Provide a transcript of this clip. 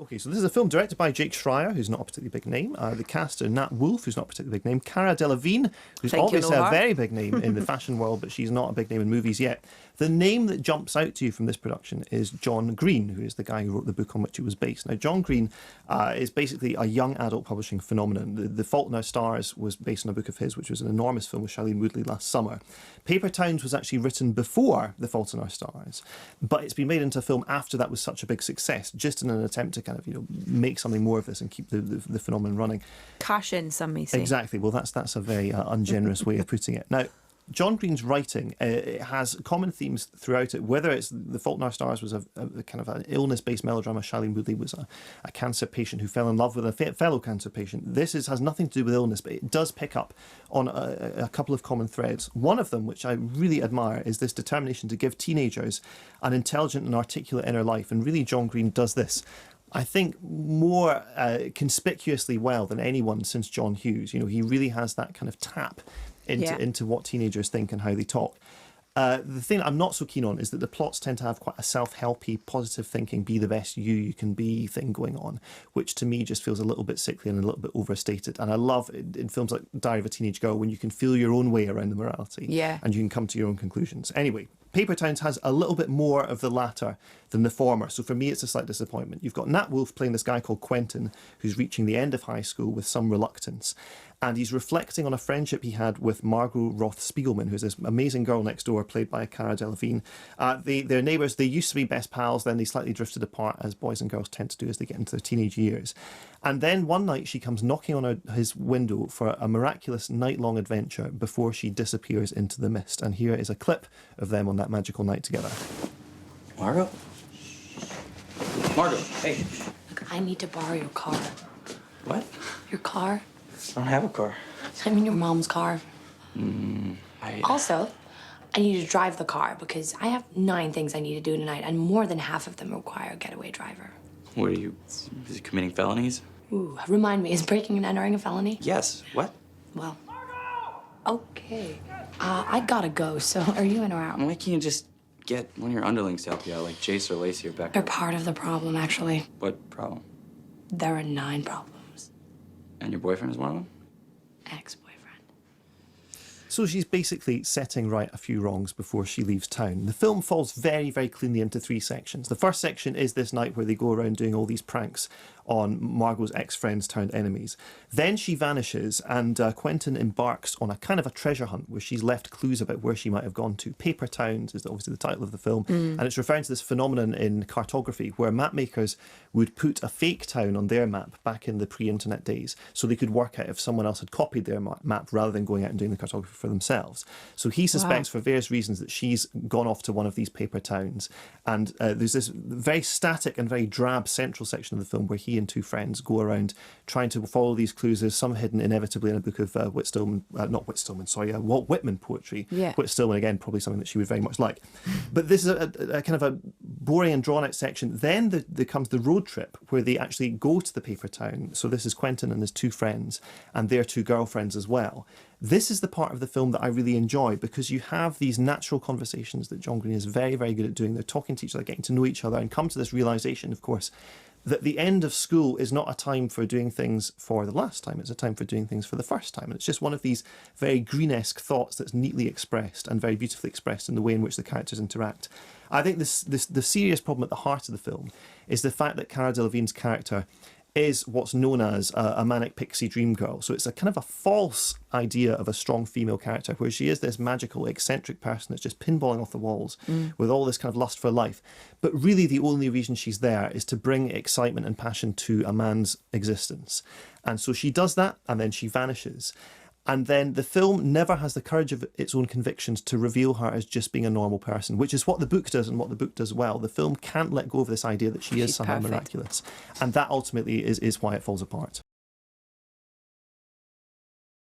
Okay, so this is a film directed by Jake Schreier, who's not a particularly big name. The cast are Nat Wolff, who's not a particularly big name. Cara Delevingne, who's obviously a very big name in the fashion world, but she's not a big name in movies yet. The name that jumps out to you from this production is John Green, who is the guy who wrote the book on which it was based. Now, John Green is basically a young adult publishing phenomenon. The Fault in Our Stars was based on a book of his, which was an enormous film with Shailene Woodley last summer. Paper Towns was actually written before The Fault in Our Stars, but it's been made into a film after that was such a big success, just in an attempt to kind of, make something more of this and keep the phenomenon running. Cash in, some may say. Exactly. Well, that's a very ungenerous way of putting it. Now, John Green's writing it has common themes throughout it, whether it's The Fault in Our Stars was a kind of an illness-based melodrama. Shailene Woodley was a cancer patient who fell in love with a fellow cancer patient. This has nothing to do with illness, but it does pick up on a couple of common threads. One of them, which I really admire, is this determination to give teenagers an intelligent and articulate inner life, and really John Green does this, I think, more conspicuously well than anyone since John Hughes. He really has that kind of tap into what teenagers think and how they talk. The thing I'm not so keen on is that the plots tend to have quite a self-helpy, positive thinking, be the best you can be thing going on, which to me just feels a little bit sickly and a little bit overstated. And I love in films like Diary of a Teenage Girl when you can feel your own way around the morality and you can come to your own conclusions. Anyway, Paper Towns has a little bit more of the latter than the former. So for me, it's a slight disappointment. You've got Nat Wolff playing this guy called Quentin, who's reaching the end of high school with some reluctance. And he's reflecting on a friendship he had with Margo Roth-Spiegelman, who's this amazing girl next door, played by Cara Delevingne. They're neighbours. They used to be best pals, then they slightly drifted apart, as boys and girls tend to do as they get into their teenage years. And then one night she comes knocking on his window for a miraculous night-long adventure before she disappears into the mist. And here is a clip of them on that magical night together. Margo? Margo, hey. Look, I need to borrow your car. What? Your car? I don't have a car. I mean your mom's car. I... Also, I need to drive the car because I have 9 things I need to do tonight, and more than half of them require a getaway driver. What are you, is he committing felonies? Ooh, remind me, is breaking and entering a felony? Yes. What? Well, okay. I gotta go, so are you in or out? Why can't you just get one of your underlings to help you out, like Jace or Lacey or Becca? They're part of the problem, actually. What problem? There are 9 problems. And your boyfriend is one of them? Ex-boyfriend. So she's basically setting right a few wrongs before she leaves town. The film falls very, very cleanly into 3 sections. The first section is this night where they go around doing all these pranks on Margot's ex-friends turned enemies. Then she vanishes and Quentin embarks on a kind of a treasure hunt where she's left clues about where she might have gone to. Paper Towns is obviously the title of the film, and it's referring to this phenomenon in cartography where map makers would put a fake town on their map back in the pre-internet days so they could work out if someone else had copied their map rather than going out and doing the cartography for themselves. So he suspects for various reasons that she's gone off to one of these paper towns, and there's this very static and very drab central section of the film where he and 2 friends go around trying to follow these clues. There's some hidden inevitably in a book of Walt Whitman poetry. Whit Stillman, again, probably something that she would very much like. But this is a kind of a boring and drawn out section. Then there comes the road trip where they actually go to the paper town. So this is Quentin and his 2 friends and their 2 girlfriends as well. This is the part of the film that I really enjoy because you have these natural conversations that John Green is very, very good at doing. They're talking to each other, getting to know each other, and come to this realisation, of course, that the end of school is not a time for doing things for the last time. It's a time for doing things for the first time. And it's just one of these very Green-esque thoughts that's neatly expressed and very beautifully expressed in the way in which the characters interact. I think the serious problem at the heart of the film is the fact that Cara Delevingne's character is what's known as a manic pixie dream girl. So it's a kind of a false idea of a strong female character where she is this magical, eccentric person that's just pinballing off the walls with all this kind of lust for life. But really the only reason she's there is to bring excitement and passion to a man's existence. And so she does that and then she vanishes. And then the film never has the courage of its own convictions to reveal her as just being a normal person, which is what the book does and what the book does well. The film can't let go of this idea that she is somehow miraculous. And that ultimately is why it falls apart.